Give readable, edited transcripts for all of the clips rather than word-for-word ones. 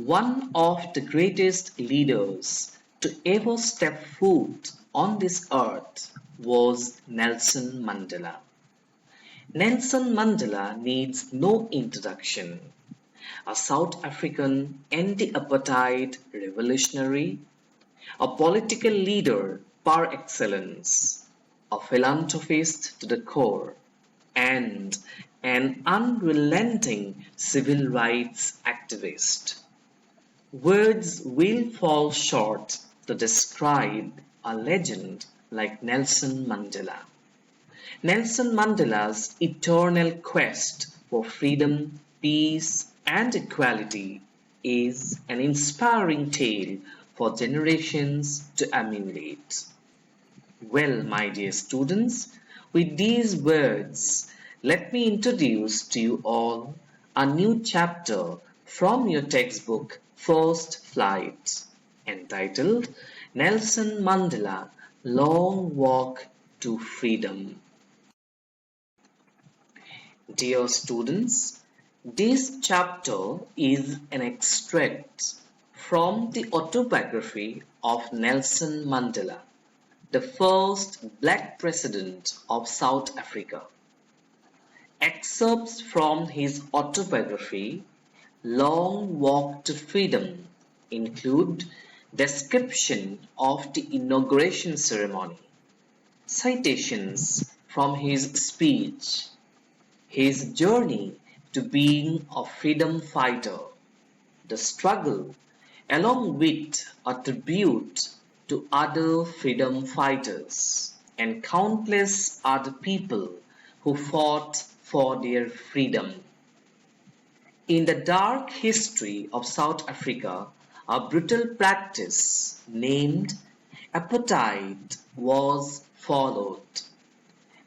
One of the greatest leaders to ever step foot on this earth was Nelson Mandela. Nelson Mandela needs no introduction. A South African anti-apartheid revolutionary, a political leader par excellence, a philanthropist to the core, and an unrelenting civil rights activist. Words will fall short to describe a legend like Nelson Mandela. Nelson Mandela's eternal quest for freedom, peace, and equality is an inspiring tale for generations to emulate. Well, my dear students, with these words, let me introduce to you all a new chapter from your textbook First Flight, entitled Nelson Mandela Long Walk to Freedom. Dear students, this chapter is an extract from the autobiography of Nelson Mandela, the first black president of South Africa. Excerpts from his autobiography, Long Walk to Freedom, include description of the inauguration ceremony, citations from his speech, his journey to being a freedom fighter, the struggle, along with a tribute to other freedom fighters, and countless other people who fought for their freedom. In the dark history of South Africa, a brutal practice named apartheid was followed.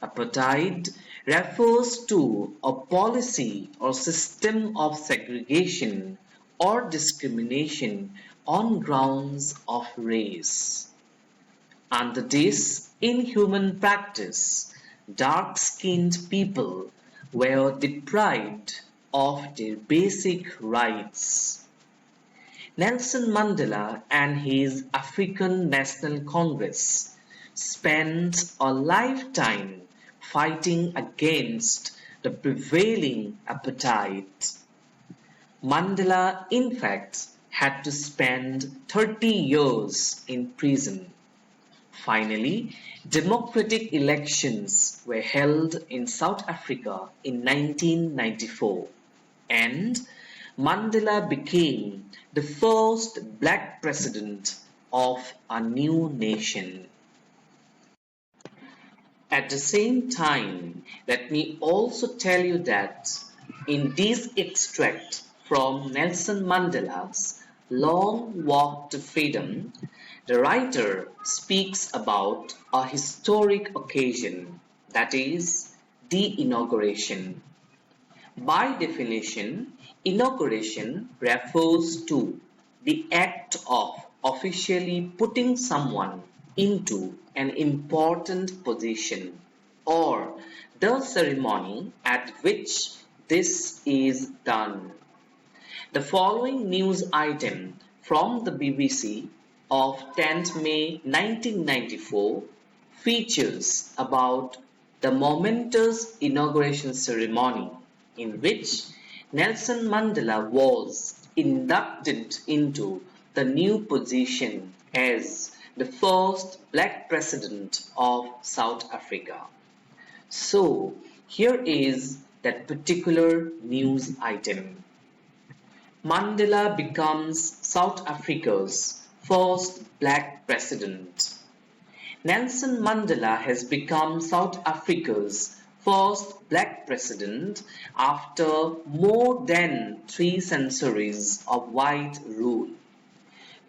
Apartheid refers to a policy or system of segregation or discrimination on grounds of race. Under this inhuman practice, dark-skinned people were deprived of their basic rights. Nelson Mandela and his African National Congress spent a lifetime fighting against the prevailing apartheid. Mandela, in fact, had to spend 30 years in prison. Finally, democratic elections were held in South Africa in 1994, and Mandela became the first black president of a new nation. At the same time, let me also tell you that in this extract from Nelson Mandela's Long Walk to Freedom, the writer speaks about a historic occasion, that is, the inauguration. By definition, inauguration refers to the act of officially putting someone into an important position, or the ceremony at which this is done. The following news item from the BBC of 10th May 1994 features about the momentous inauguration ceremony in which Nelson Mandela was inducted into the new position as the first black president of South Africa. So, here is that particular news item. Mandela becomes South Africa's first black president. Nelson Mandela has become South Africa's first black president after more than 3 centuries of white rule.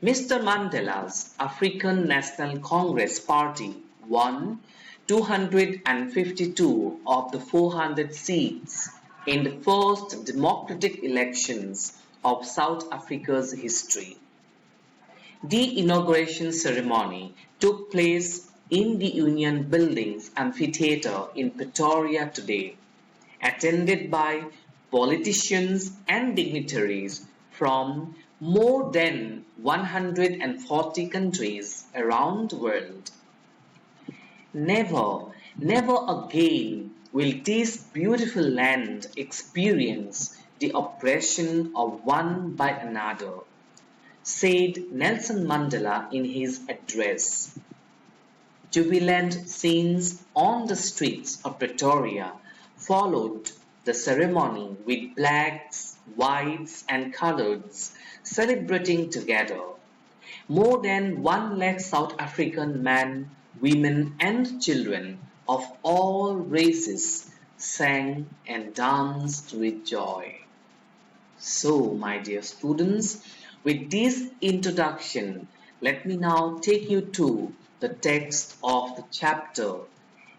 Mr. Mandela's African National Congress Party won 252 of the 400 seats in the first democratic elections of South Africa's history. The inauguration ceremony took place in the Union Buildings Amphitheatre in Pretoria today, attended by politicians and dignitaries from more than 140 countries around the world. Never, never again will this beautiful land experience the oppression of one by another, said Nelson Mandela in his address. Jubilant scenes on the streets of Pretoria followed the ceremony with blacks, whites and coloureds celebrating together. More than 1 lakh South African men, women and children of all races sang and danced with joy. So, my dear students, with this introduction, let me now take you to the text of the chapter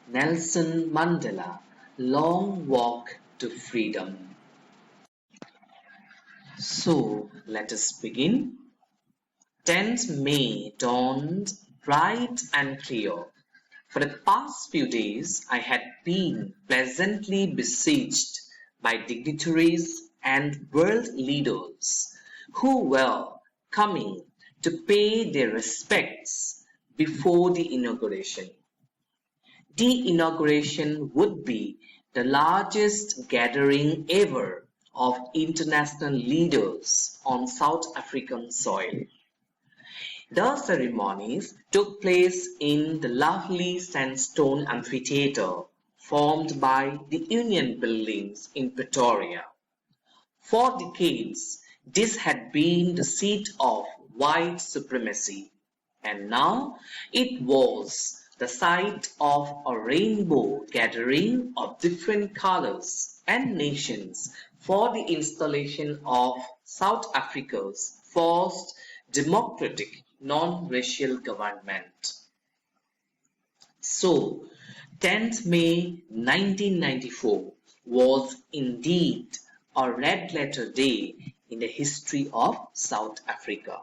Nelson Mandela, Long Walk to Freedom. So, let us begin. 10th May dawned bright and clear. For the past few days, I had been pleasantly besieged by dignitaries and world leaders who were coming to pay their respects before the inauguration. The inauguration would be the largest gathering ever of international leaders on South African soil. The ceremonies took place in the lovely sandstone amphitheatre formed by the Union Buildings in Pretoria. For decades, this had been the seat of white supremacy, and now it was the site of a rainbow gathering of different colors and nations for the installation of South Africa's first democratic non-racial government. So, 10th May 1994 was indeed a red letter day in the history of South Africa.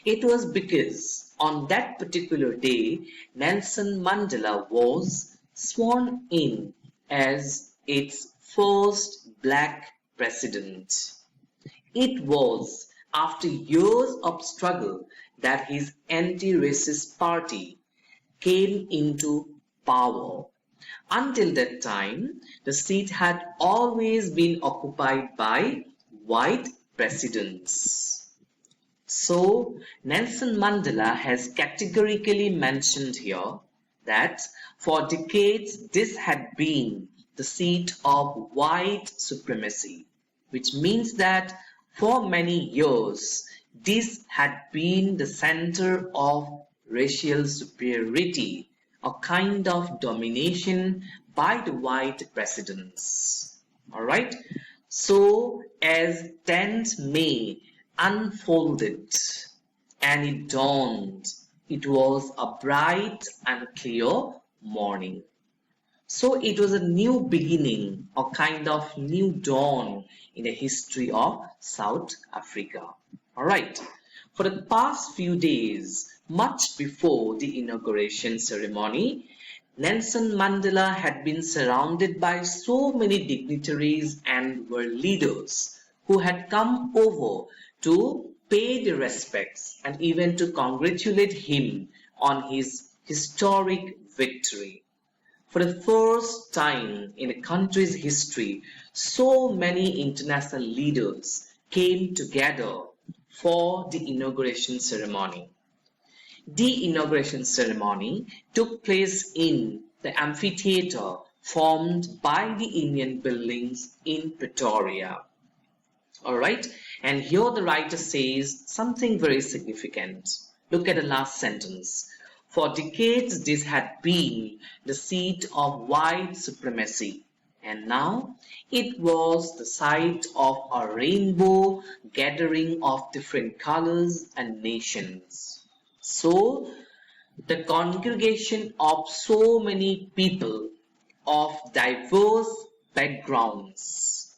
It was because on that particular day, Nelson Mandela was sworn in as its first black president. It was after years of struggle that his anti-racist party came into power. Until that time, the seat had always been occupied by white presidents. So, Nelson Mandela has categorically mentioned here that for decades this had been the seat of white supremacy, which means that for many years this had been the center of racial superiority, a kind of domination by the white presidents. Alright, so as 10th May unfolded and it dawned, it was a bright and clear morning. So it was a new beginning, a kind of new dawn in the history of South Africa. Alright, for the past few days, much before the inauguration ceremony, Nelson Mandela had been surrounded by so many dignitaries and world leaders who had come over to pay their respects and even to congratulate him on his historic victory. For the first time in a country's history, so many international leaders came together for the inauguration ceremony. The inauguration ceremony took place in the amphitheatre formed by the Union Buildings in Pretoria. Alright, and here the writer says something very significant. Look at the last sentence. For decades this had been the seat of white supremacy, and now it was the site of a rainbow gathering of different colors and nations. So, the congregation of so many people of diverse backgrounds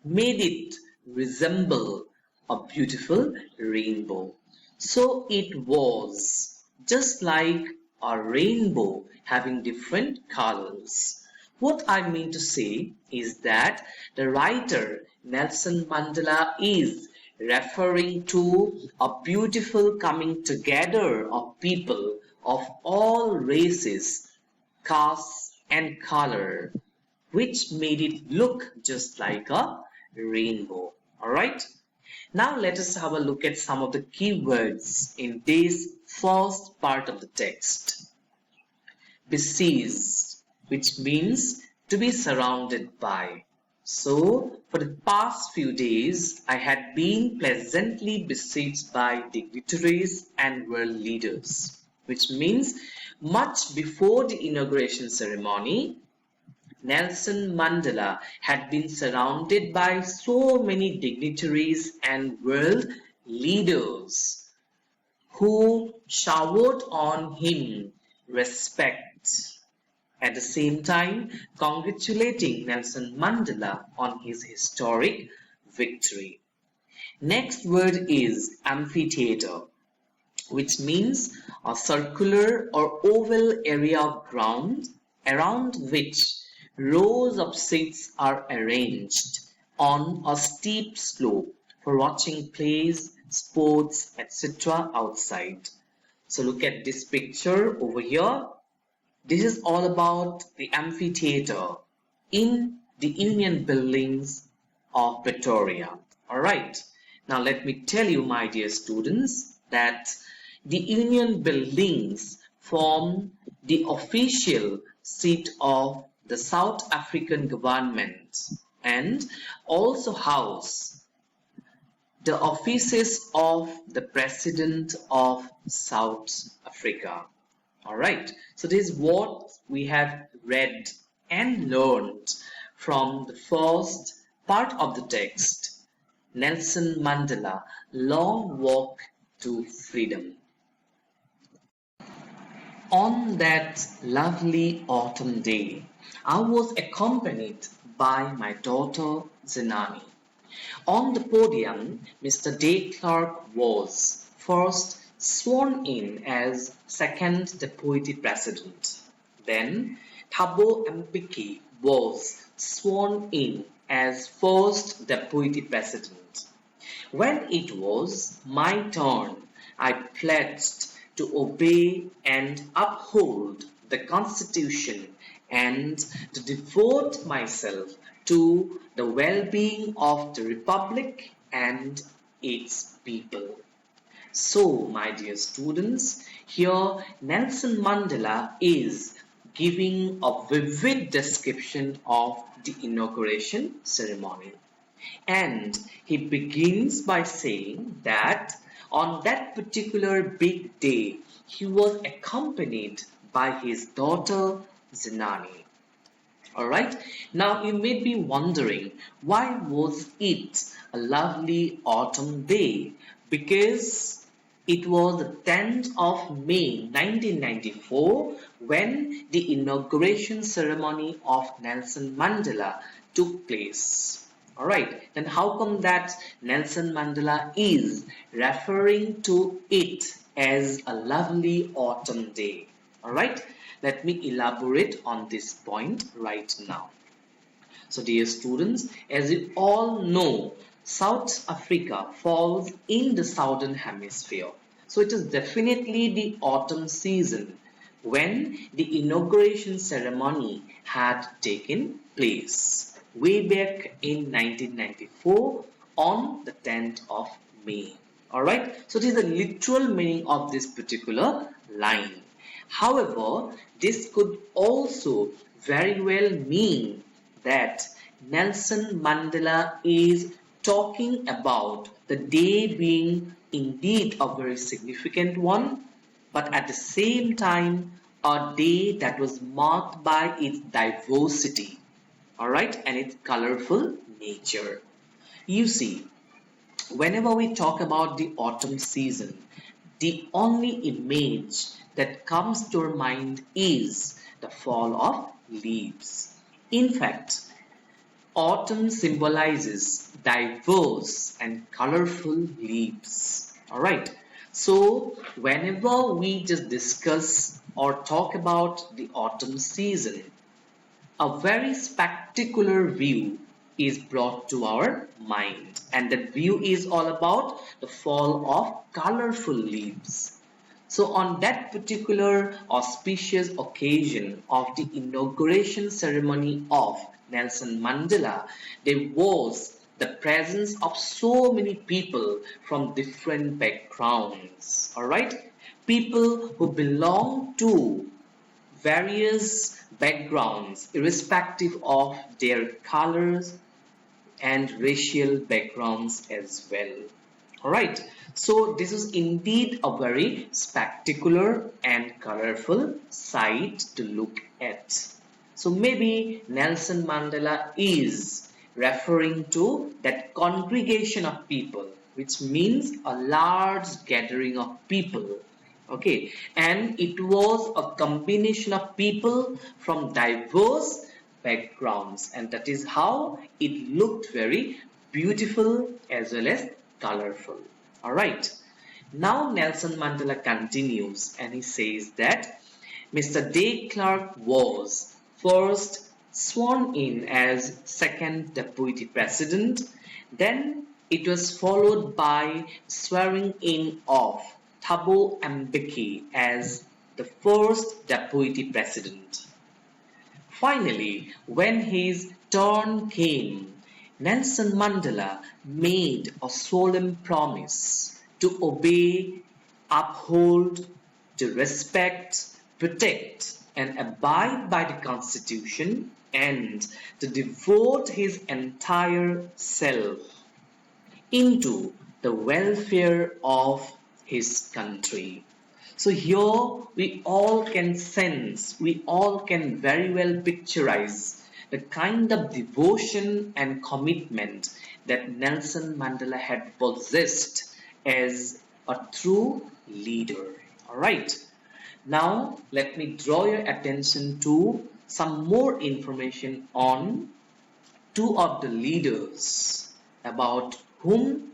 made it resemble a beautiful rainbow. So it was just like a rainbow having different colors. What I mean to say is that the writer Nelson Mandela is referring to a beautiful coming together of people of all races, castes, and color, which made it look just like a rainbow. Alright? Now let us have a look at some of the keywords in this first part of the text. Besieged, which means to be surrounded by. So, for the past few days, I had been pleasantly besieged by dignitaries and world leaders, which means much before the inauguration ceremony, Nelson Mandela had been surrounded by so many dignitaries and world leaders who showered on him respect, at the same time congratulating Nelson Mandela on his historic victory. Next word is amphitheater, which means a circular or oval area of ground around which rows of seats are arranged on a steep slope for watching plays, sports, etc. outside. So look at this picture over here. This is all about the amphitheater in the Union Buildings of Pretoria. Alright, now let me tell you, my dear students, that the Union Buildings form the official seat of the South African government and also house the offices of the President of South Africa. Alright, so this is what we have read and learned from the first part of the text, Nelson Mandela, Long Walk to Freedom. On that lovely autumn day, I was accompanied by my daughter Zinani. On the podium, Mr. De Klerk was first sworn in as second deputy president. Then Thabo Mbeki was sworn in as first deputy president. When it was my turn, I pledged to obey and uphold the Constitution and to devote myself to the well-being of the Republic and its people. So, my dear students, here Nelson Mandela is giving a vivid description of the inauguration ceremony. And he begins by saying that on that particular big day, he was accompanied by his daughter Zinani. Alright, now you may be wondering, why was it a lovely autumn day? Because it was the 10th of May 1994 when the inauguration ceremony of Nelson Mandela took place. Alright, then how come that Nelson Mandela is referring to it as a lovely autumn day? Alright, let me elaborate on this point right now. So dear students, as you all know, South Africa falls in the southern hemisphere. So it is definitely the autumn season when the inauguration ceremony had taken place way back in 1994 on the 10th of May. Alright, so it is the literal meaning of this particular line. However, this could also very well mean that Nelson Mandela is talking about the day being indeed a very significant one, but at the same time a day that was marked by its diversity, alright, and its colorful nature. You see, whenever we talk about the autumn season, the only image that comes to our mind is the fall of leaves. In fact, autumn symbolizes diverse and colorful leaves. Alright, so whenever we just discuss or talk about the autumn season, a very spectacular view is brought to our mind, and that view is all about the fall of colorful leaves. So on that particular auspicious occasion of the inauguration ceremony of Nelson Mandela, there was the presence of so many people from different backgrounds, alright? People who belong to various backgrounds irrespective of their colors and racial backgrounds as well. Alright, so this is indeed a very spectacular and colorful sight to look at. So maybe Nelson Mandela is referring to that congregation of people, which means a large gathering of people. Okay, and it was a combination of people from diverse backgrounds, and that is how it looked very beautiful as well as colorful. Alright, now Nelson Mandela continues and he says that Mr. De Klerk was first sworn in as second deputy president, then it was followed by swearing in of Thabo Mbeki as the first deputy president. Finally, when his turn came, Nelson Mandela made a solemn promise to obey, uphold, to respect, protect, and abide by the Constitution, and to devote his entire self into the welfare of his country. So here we all can sense, we all can very well picturize the kind of devotion and commitment that Nelson Mandela had possessed as a true leader. Alright, now let me draw your attention to some more information on two of the leaders about whom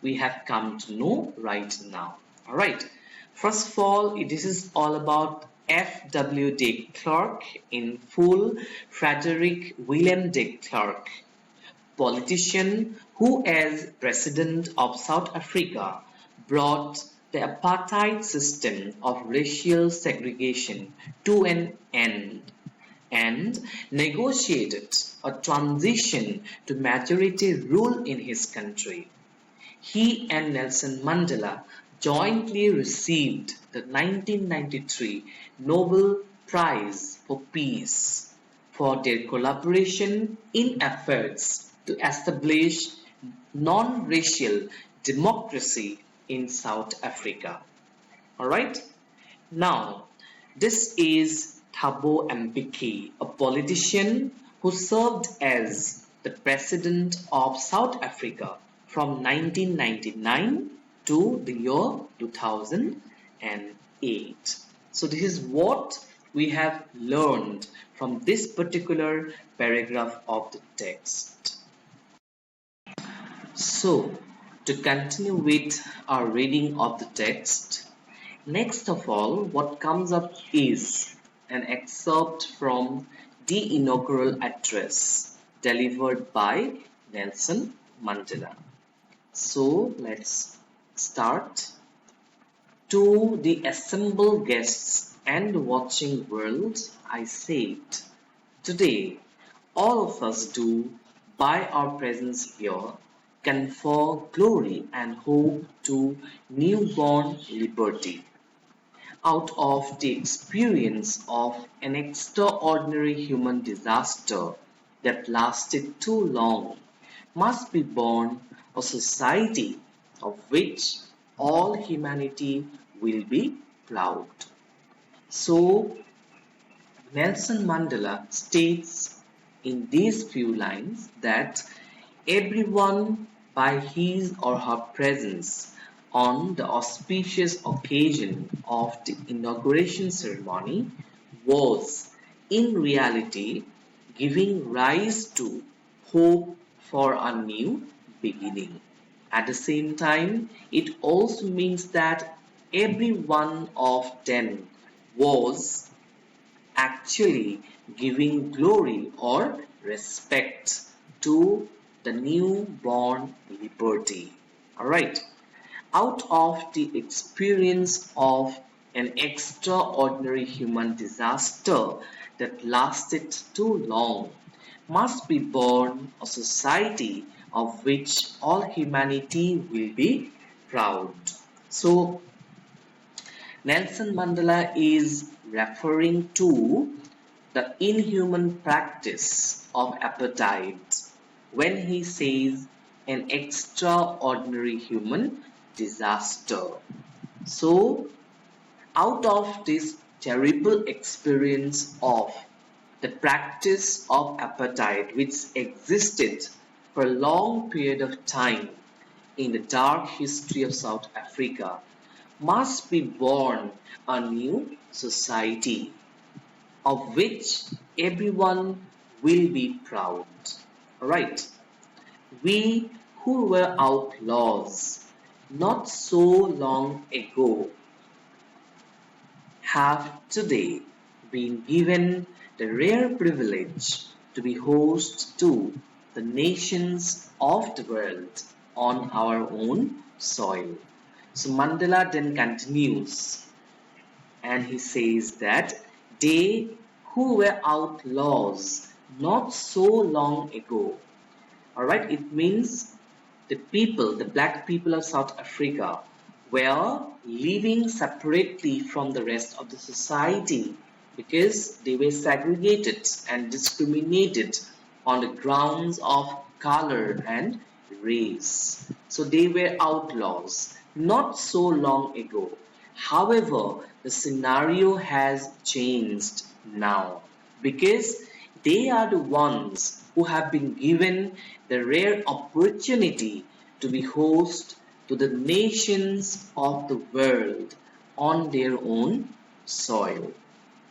we have come to know right now. Alright, first of all, this is all about F.W. de Klerk, in full Frederick William de Klerk, politician who as President of South Africa brought the apartheid system of racial segregation to an end and negotiated a transition to majority rule in his country. He and Nelson Mandela jointly received the 1993 Nobel Prize for Peace for their collaboration in efforts to establish non-racial democracy in South Africa. Alright, now this is Thabo Mbeki, a politician who served as the President of South Africa from 1999 to the year 2008. So this is what we have learned from this particular paragraph of the text. So to continue with our reading of the text, next of all what comes up is an excerpt from the inaugural address delivered by Nelson Mandela. So let's start. To the assembled guests and watching world, I say it. Today, all of us do, by our presence here, confer glory and hope to newborn liberty. Out of the experience of an extraordinary human disaster that lasted too long, must be born a society of which all humanity will be proud. So, Nelson Mandela states in these few lines that everyone by his or her presence on the auspicious occasion of the inauguration ceremony was in reality giving rise to hope for a new beginning. At the same time, it also means that every one of them was actually giving glory or respect to the newborn liberty. Alright, out of the experience of an extraordinary human disaster that lasted too long, must be born a society of which all humanity will be proud. So, Nelson Mandela is referring to the inhuman practice of apartheid when he says an extraordinary human disaster. So, out of this terrible experience of the practice of apartheid, which existed for a long period of time in the dark history of South Africa, must be born a new society of which everyone will be proud. Alright, we who were outlaws not so long ago have today been given the rare privilege to be host to the nations of the world on our own soil. So Mandela then continues and he says that they who were outlaws not so long ago. Alright, it means the people, the black people of South Africa, were living separately from the rest of the society because they were segregated and discriminated on the grounds of color and race. So they were outlaws not so long ago. However, the scenario has changed now because they are the ones who have been given the rare opportunity to be host to the nations of the world on their own soil.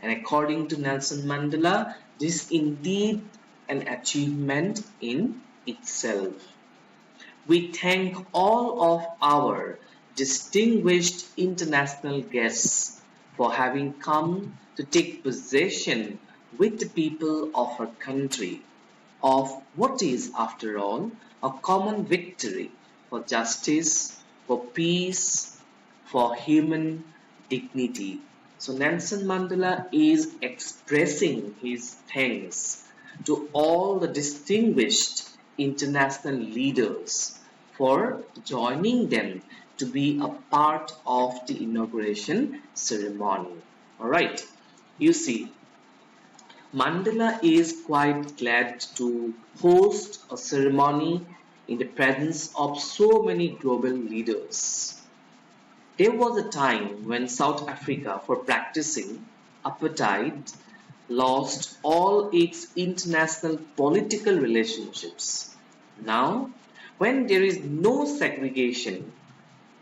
And according to Nelson Mandela, this is indeed an achievement in itself. We thank all of our distinguished international guests for having come to take possession with the people of our country of what is, after all, a common victory for justice, for peace, for human dignity. So Nelson Mandela is expressing his thanks to all the distinguished international leaders for joining them to be a part of the inauguration ceremony. Alright, you see, Mandela is quite glad to host a ceremony in the presence of so many global leaders. There was a time when South Africa, for practicing apartheid, lost all its international political relationships. Now, when there is no segregation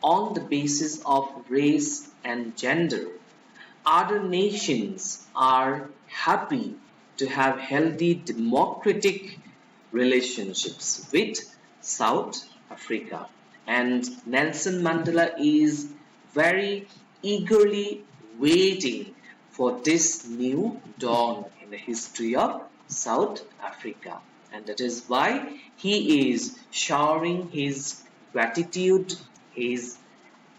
on the basis of race and gender, other nations are happy to have healthy democratic relationships with South Africa. And Nelson Mandela is very eagerly waiting for this new dawn in the history of South Africa. And that is why he is showering his gratitude, his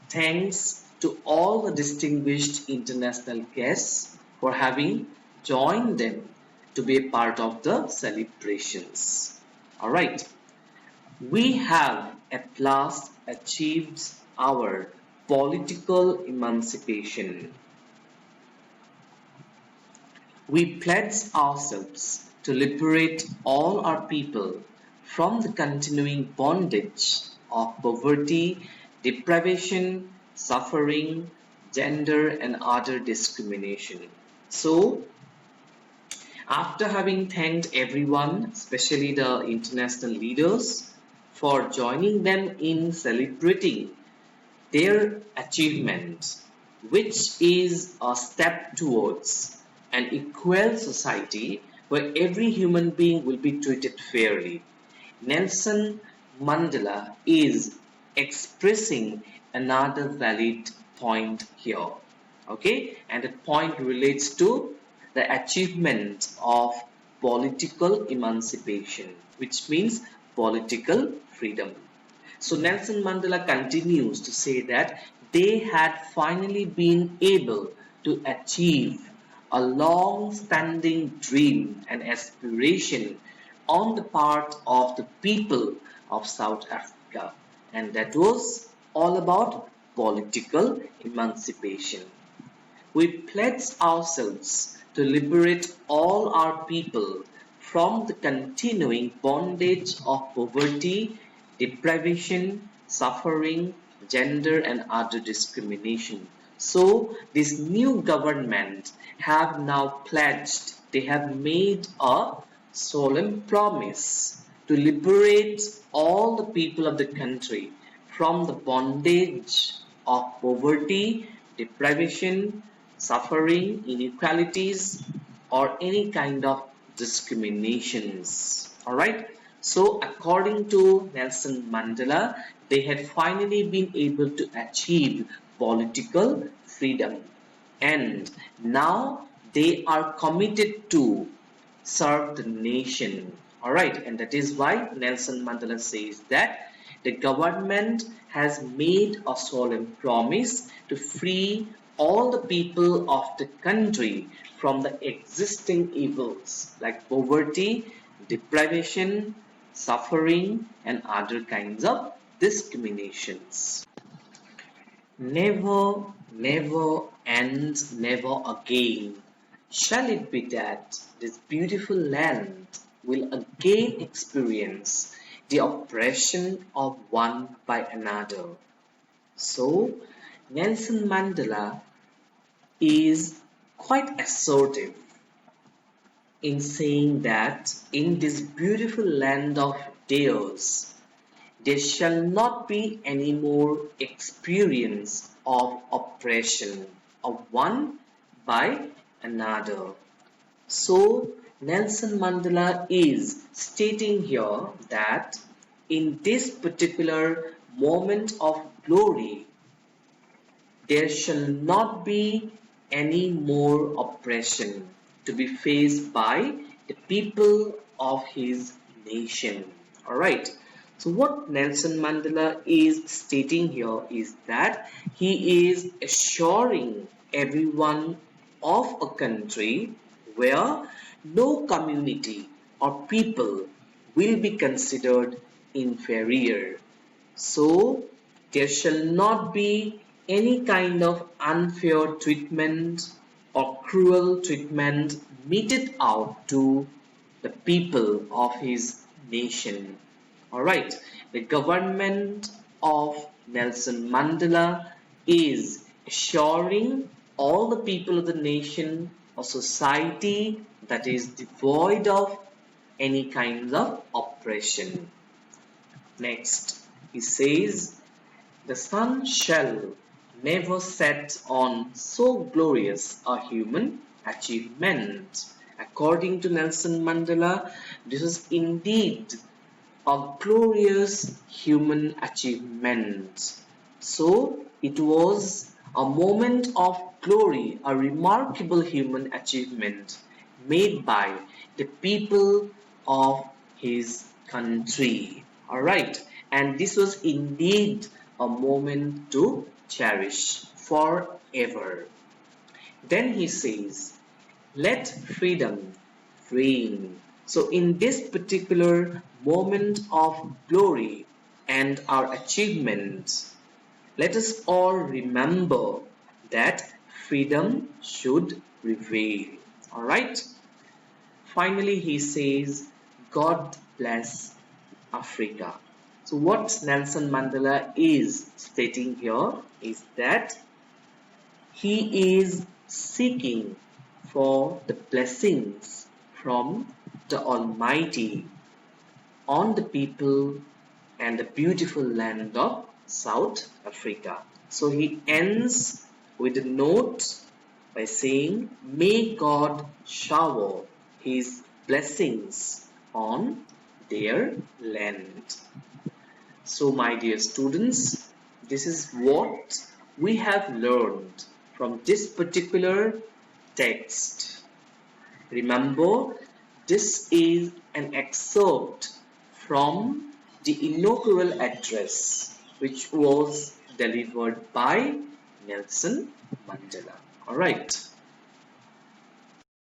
thanks to all the distinguished international guests for having joined them to be a part of the celebrations. Alright, we have at last achieved our political emancipation. We pledge ourselves to liberate all our people from the continuing bondage of poverty, deprivation, suffering, gender, and other discrimination. So, after having thanked everyone, especially the international leaders, for joining them in celebrating their achievement, which is a step towards an equal society where every human being will be treated fairly, Nelson Mandela is expressing another valid point here. Okay, and the point relates to the achievement of political emancipation, which means political freedom. So Nelson Mandela continues to say that they had finally been able to achieve a long standing dream and aspiration on the part of the people of South Africa, and that was all about political emancipation. We pledge ourselves to liberate all our people from the continuing bondage of poverty, deprivation, suffering, gender and other discrimination. So this new government have now pledged, they have made a solemn promise to liberate all the people of the country from the bondage of poverty, deprivation, suffering, inequalities, or any kind of discriminations. Alright, so according to Nelson Mandela, they had finally been able to achieve political freedom, and now they are committed to serve the nation. Alright, and that is why Nelson Mandela says that the government has made a solemn promise to free all the people of the country from the existing evils like poverty, deprivation, suffering, and other kinds of discriminations. Never, never, and never again shall it be that this beautiful land will again experience the oppression of one by another. So, Nelson Mandela is quite assertive in saying that in this beautiful land of theirs, there shall not be any more experience of oppression of one by another. So, Nelson Mandela is stating here that in this particular moment of glory, there shall not be any more oppression to be faced by the people of his nation. Alright, so what Nelson Mandela is stating here is that he is assuring everyone of a country where no community or people will be considered inferior. So there shall not be any kind of unfair treatment or cruel treatment meted out to the people of his nation. Alright, the government of Nelson Mandela is assuring all the people of the nation a society that is devoid of any kinds of oppression. Next, he says, the sun shall never set on so glorious a human achievement. According to Nelson Mandela, this is indeed a glorious human achievement. So, it was a moment of glory, a remarkable human achievement made by the people of his country. Alright, and this was indeed a moment to cherish forever. Then he says, let freedom reign. So in this particular moment of glory and our achievement, let us all remember that freedom should prevail. Alright? Finally, he says, God bless Africa. So what Nelson Mandela is stating here is that he is seeking for the blessings from the Almighty on the people and the beautiful land of South Africa. So he ends with a note by saying, may God shower his blessings on their land. So my dear students, this is what we have learned from this particular text. Remember This is an excerpt from the inaugural address which was delivered by Nelson Mandela. Alright.